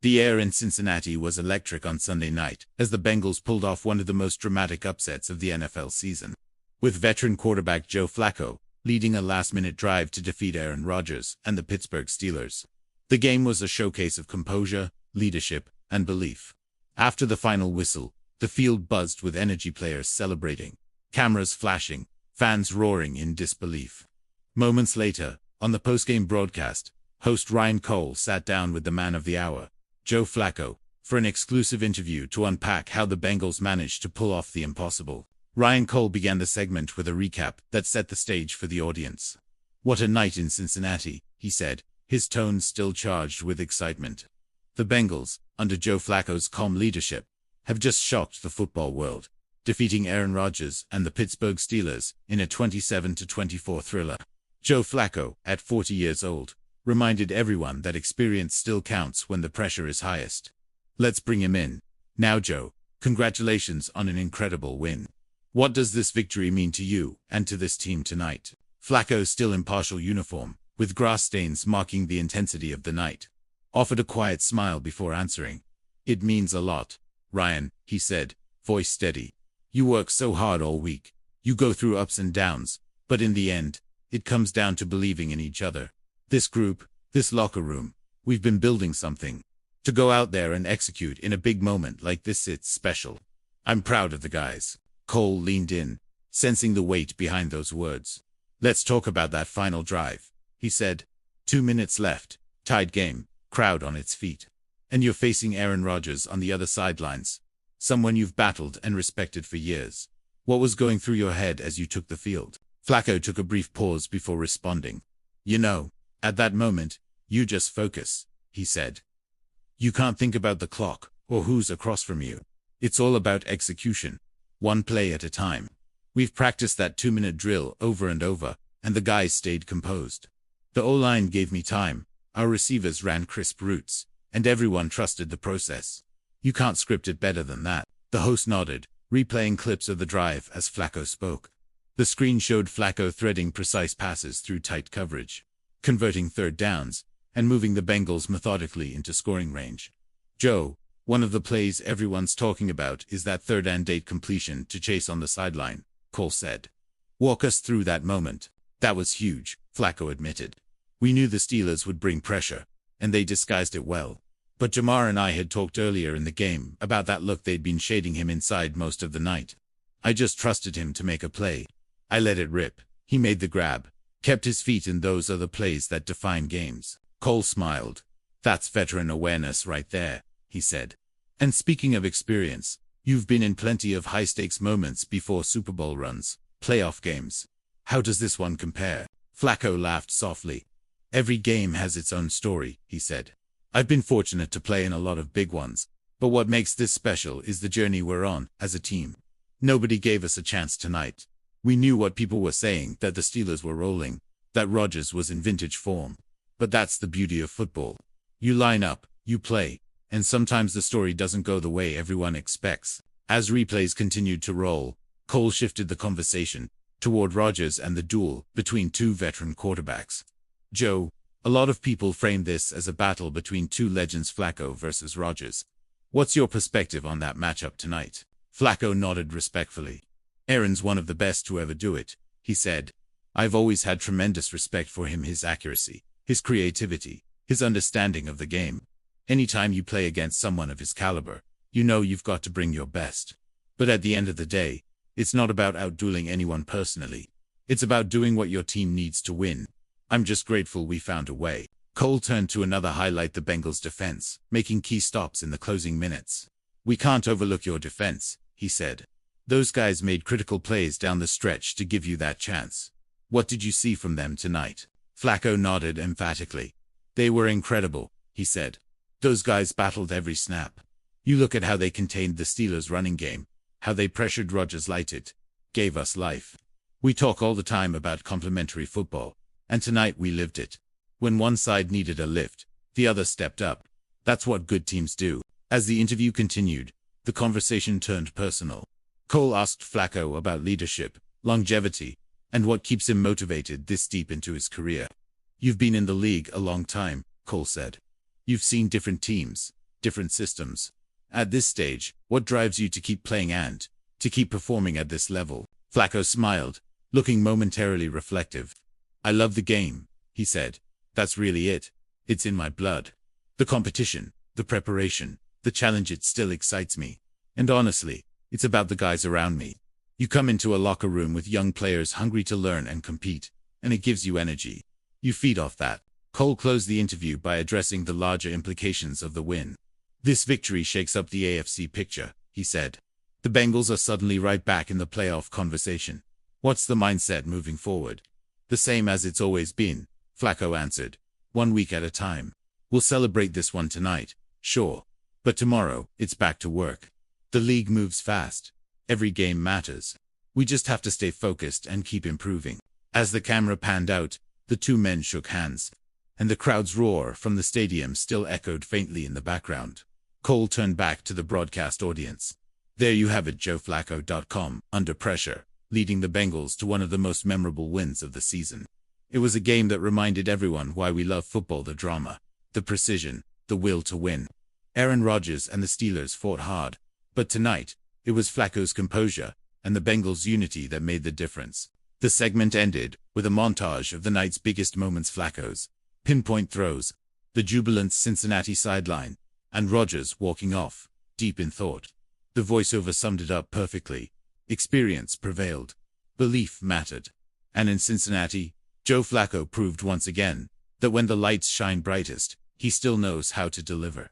The air in Cincinnati was electric on Sunday night as the Bengals pulled off one of the most dramatic upsets of the NFL season. With veteran quarterback Joe Flacco leading a last-minute drive to defeat Aaron Rodgers and the Pittsburgh Steelers. The game was a showcase of composure, leadership, and belief. After the final whistle, the field buzzed with energy, players celebrating, cameras flashing, fans roaring in disbelief. Moments later, on the postgame broadcast, host Ryan Cole sat down with the man of the hour, Joe Flacco, for an exclusive interview to unpack how the Bengals managed to pull off the impossible. Ryan Cole began the segment with a recap that set the stage for the audience. "What a night in Cincinnati," he said, his tone still charged with excitement. "The Bengals, under Joe Flacco's calm leadership, have just shocked the football world, defeating Aaron Rodgers and the Pittsburgh Steelers in a 27-24 thriller." Joe Flacco, at 40 years old, reminded everyone that experience still counts when the pressure is highest. "Let's bring him in. Now Joe, congratulations on an incredible win. What does this victory mean to you and to this team tonight?" Flacco, still in partial uniform, with grass stains marking the intensity of the night, offered a quiet smile before answering. "It means a lot, Ryan," he said, voice steady. "You work so hard all week. You go through ups and downs, but in the end, it comes down to believing in each other. This group, this locker room, we've been building something. To go out there and execute in a big moment like this, it's special. I'm proud of the guys." Cole leaned in, sensing the weight behind those words. "Let's talk about that final drive," he said. 2 minutes left, tied game, crowd on its feet. And you're facing Aaron Rodgers on the other sidelines, someone you've battled and respected for years. What was going through your head as you took the field?" Flacco took a brief pause before responding. "You know, at that moment, you just focus," he said. "You can't think about the clock or who's across from you. It's all about execution, one play at a time. We've practiced that 2-minute drill over and over, and the guys stayed composed. The O-line gave me time, our receivers ran crisp routes, and everyone trusted the process. You can't script it better than that." The host nodded, replaying clips of the drive as Flacco spoke. The screen showed Flacco threading precise passes through tight coverage, converting third downs, and moving the Bengals methodically into scoring range. "Joe, one of the plays everyone's talking about is that third and 8 completion to Chase on the sideline," Cole said. "Walk us through that moment." "That was huge," Flacco admitted. "We knew the Steelers would bring pressure, and they disguised it well. But Jamar and I had talked earlier in the game about that look they'd been shading him inside most of the night. I just trusted him to make a play. I let it rip. He made the grab, kept his feet, and those are the plays that define games." Cole smiled. "That's veteran awareness right there," he said. "And speaking of experience, you've been in plenty of high-stakes moments before Super Bowl runs, playoff games. How does this one compare?" Flacco laughed softly. "Every game has its own story," he said. "I've been fortunate to play in a lot of big ones, but what makes this special is the journey we're on as a team. Nobody gave us a chance tonight. We knew what people were saying, that the Steelers were rolling, that Rodgers was in vintage form. But that's the beauty of football. You line up, you play, and sometimes the story doesn't go the way everyone expects." As replays continued to roll, Cole shifted the conversation toward Rodgers and the duel between two veteran quarterbacks. "Joe, a lot of people frame this as a battle between two legends, Flacco versus Rodgers. What's your perspective on that matchup tonight?" Flacco nodded respectfully. "Aaron's one of the best to ever do it," he said. "I've always had tremendous respect for him, his accuracy, his creativity, his understanding of the game. Anytime you play against someone of his caliber, you know you've got to bring your best. But at the end of the day, it's not about outdueling anyone personally. It's about doing what your team needs to win. I'm just grateful we found a way." Cole turned to another highlight, the Bengals' defense, making key stops in the closing minutes. "We can't overlook your defense," he said. "Those guys made critical plays down the stretch to give you that chance. What did you see from them tonight?" Flacco nodded emphatically. "They were incredible," he said. "Those guys battled every snap. You look at how they contained the Steelers' running game, how they pressured Rodgers, lighted, gave us life. We talk all the time about complementary football, and tonight we lived it. When one side needed a lift, the other stepped up. That's what good teams do." As the interview continued, the conversation turned personal. Cole asked Flacco about leadership, longevity, and what keeps him motivated this deep into his career. "You've been in the league a long time," Cole said. "You've seen different teams, different systems. At this stage, what drives you to keep playing and to keep performing at this level? Flacco smiled, looking momentarily reflective. I love the game, he said. That's really it. It's in my blood. The competition, the preparation, the challenge, it still excites me. And honestly, it's about the guys around me. You come into a locker room with young players hungry to learn and compete, and it gives you energy. You feed off that. Cole closed the interview by addressing the larger implications of the win. This victory shakes up the AFC picture, he said. The Bengals are suddenly right back in the playoff conversation. What's the mindset moving forward? The same as it's always been, Flacco answered. 1 week at a time. We'll celebrate this one tonight, sure. But tomorrow, it's back to work. The league moves fast. Every game matters. We just have to stay focused and keep improving. As the camera panned out, the two men shook hands, and the crowd's roar from the stadium still echoed faintly in the background. Cole turned back to the broadcast audience. There you have it, JoeFlacco.com, under pressure, leading the Bengals to one of the most memorable wins of the season. It was a game that reminded everyone why we love football: the drama, the precision, the will to win. Aaron Rodgers and the Steelers fought hard, but tonight, it was Flacco's composure and the Bengals' unity that made the difference. The segment ended with a montage of the night's biggest moments: Flacco's pinpoint throws, the jubilant Cincinnati sideline, and Rodgers walking off, deep in thought. The voiceover summed it up perfectly. Experience prevailed. Belief mattered. And in Cincinnati, Joe Flacco proved once again that when the lights shine brightest, he still knows how to deliver.